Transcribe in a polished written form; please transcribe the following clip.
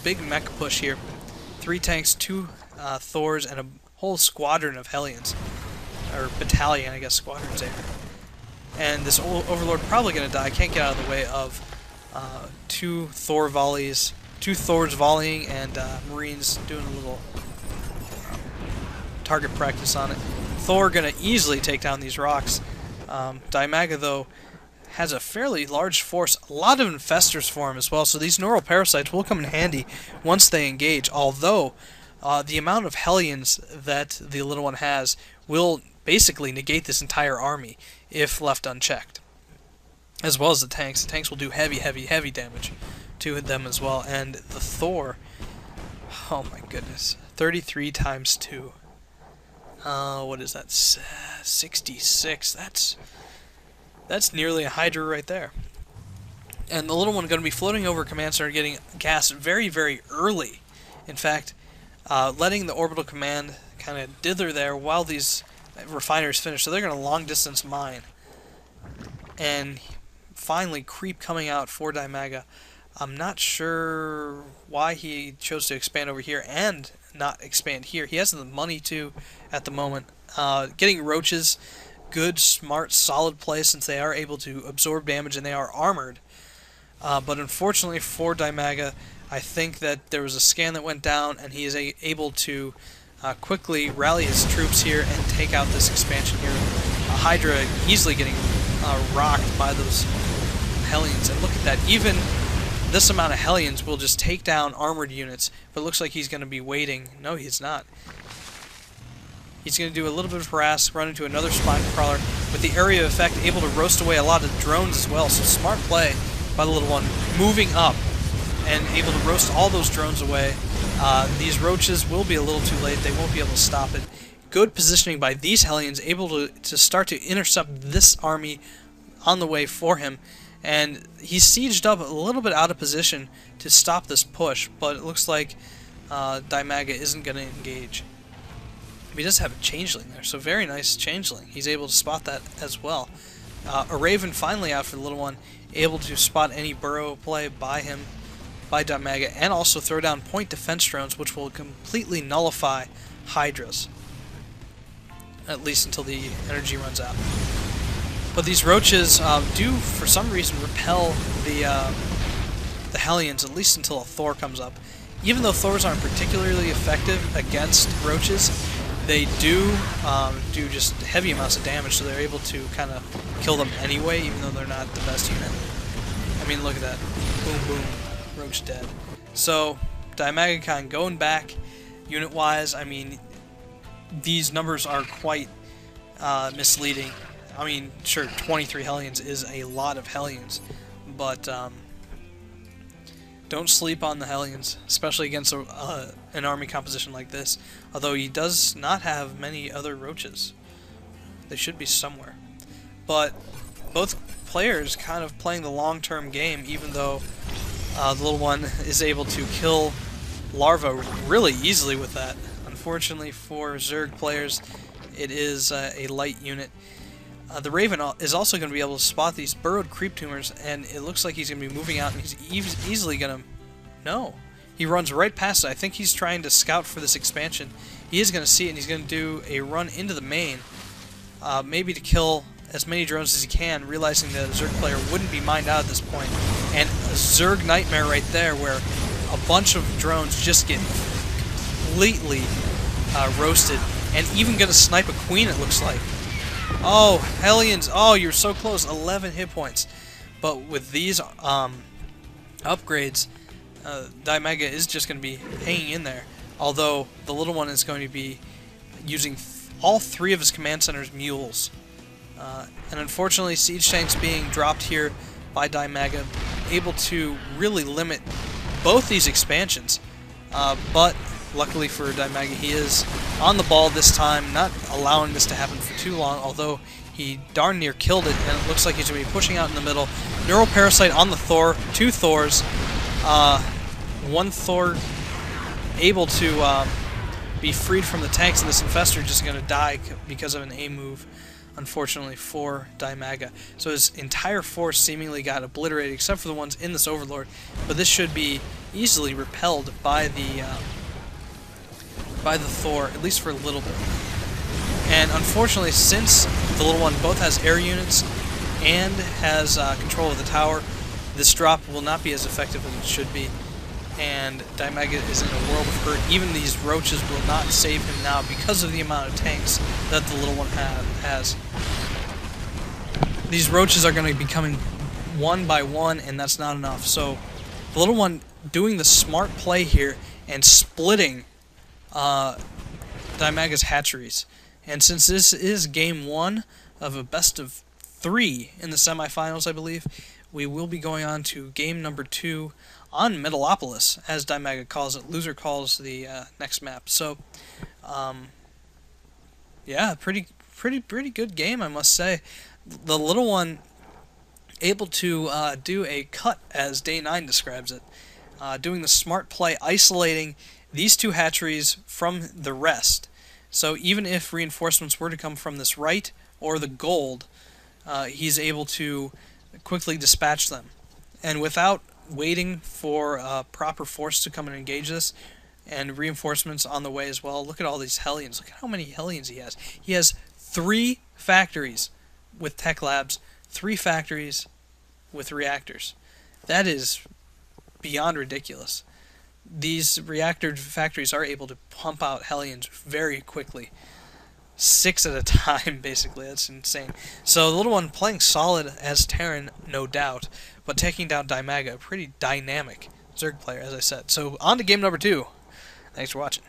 big mech push here. 3 tanks, 2 Thors, and a whole squadron of Hellions. Or battalion, I guess, squadron's there. And this Overlord probably going to die. Can't get out of the way of 2 Thor volleys, 2 Thors volleying, and Marines doing a little target practice on it. Thor going to easily take down these rocks. DIMAGA, though, has a fairly large force, a lot of infestors for him as well, so these neural parasites will come in handy once they engage, although the amount of Hellions that the little one has will basically negate this entire army if left unchecked, as well as the tanks. The tanks will do heavy, heavy, heavy damage to them as well, and the Thor, oh my goodness, 33 times 2. What is that? 66. That's nearly a Hydra right there. And the little one going to be floating over command center, getting gas very, very early. In fact, letting the orbital command kind of dither there while these refiners finish. So they're going to long distance mine. And finally, creep coming out for DIMAGA. I'm not sure why he chose to expand over here and not expand here. He has the money to at the moment. Getting roaches, good, smart, solid play since they are able to absorb damage and they are armored. But unfortunately for DIMAGA, I think that there was a scan that went down and he is able to quickly rally his troops here and take out this expansion here. Hydra easily getting rocked by those Hellions. And look at that, even this amount of Hellions will just take down armored units, but it looks like he's going to be waiting. No, he's not. He's going to do a little bit of harass, run into another spine crawler, with the area effect able to roast away a lot of drones as well, so smart play by the little one, moving up and able to roast all those drones away. These roaches will be a little too late, they won't be able to stop it. Good positioning by these Hellions, able to start to intercept this army on the way for him. And he's sieged up a little bit out of position to stop this push, but it looks like DIMAGA isn't going to engage. He does have a changeling there, so very nice changeling. He's able to spot that as well. A Raven finally out for the little one, able to spot any burrow play by him, by DIMAGA, and also throw down point defense drones, which will completely nullify Hydras, at least until the energy runs out. But these roaches do, for some reason, repel the Hellions, at least until a Thor comes up. Even though Thors aren't particularly effective against roaches, they do just heavy amounts of damage, so they're able to kind of kill them anyway, even though they're not the best unit. I mean, look at that. Boom, boom. Roach dead. So, DIMAGA going back unit-wise, I mean, these numbers are quite misleading. I mean, sure, 23 Hellions is a lot of Hellions, but don't sleep on the Hellions, especially against an army composition like this, although he does not have many other roaches. They should be somewhere. But both players kind of playing the long-term game, even though the little one is able to kill larvae really easily with that. Unfortunately for Zerg players, it is a light unit. The Raven is also going to be able to spot these burrowed creep tumors, and it looks like he's going to be moving out, and he's easily going to... No. He runs right past it. I think he's trying to scout for this expansion. He is going to see it, and he's going to do a run into the main, maybe to kill as many drones as he can, realizing that a Zerg player wouldn't be mined out at this point. And a Zerg nightmare right there, where a bunch of drones just get completely roasted, and even going to snipe a queen, it looks like. Oh, Hellions! Oh, you're so close. 11 hit points. But with these upgrades, DIMAGA is just going to be hanging in there. Although the little one is going to be using all 3 of his command center's mules. And unfortunately, siege tanks being dropped here by DIMAGA, able to really limit both these expansions. But luckily for DIMAGA, he is on the ball this time, not allowing this to happen for too long, although he darn near killed it, and it looks like he's going to be pushing out in the middle. Neural Parasite on the Thor, 2 Thors, 1 Thor able to be freed from the tanks, and this Infestor just going to die because of an A move. unfortunately, for DIMAGA. So his entire force seemingly got obliterated, except for the ones in this Overlord. But this should be easily repelled by the Thor, at least for a little bit. And unfortunately, since the little one both has air units and has control of the tower, this drop will not be as effective as it should be. And DIMAGA is in a world of hurt. Even these roaches will not save him now because of the amount of tanks that the little one has. These roaches are going to be coming one by one, and that's not enough. So the little one doing the smart play here and splitting DIMAGA's hatcheries. And since this is game 1 of a best of 3 in the semifinals, I believe, we will be going on to game number 2 on Metalopolis, as DIMAGA calls it. Loser calls the next map. So, yeah, pretty good game, I must say. The little one able to do a cut, as Day 9 describes it, doing the smart play, isolating these 2 hatcheries from the rest. So even if reinforcements were to come from this right or the gold, he's able to quickly dispatch them. And without waiting for proper force to come and engage this, and reinforcements on the way as well. Look at all these Hellions. Look at how many Hellions he has. He has 3 factories with tech labs, 3 factories with reactors. That is beyond ridiculous. These reactor factories are able to pump out Hellions very quickly. 6 at a time, basically. That's insane. So the little one playing solid as Terran, no doubt, but taking down DIMAGA, a pretty dynamic Zerg player, as I said. So on to game number 2. Thanks for watching.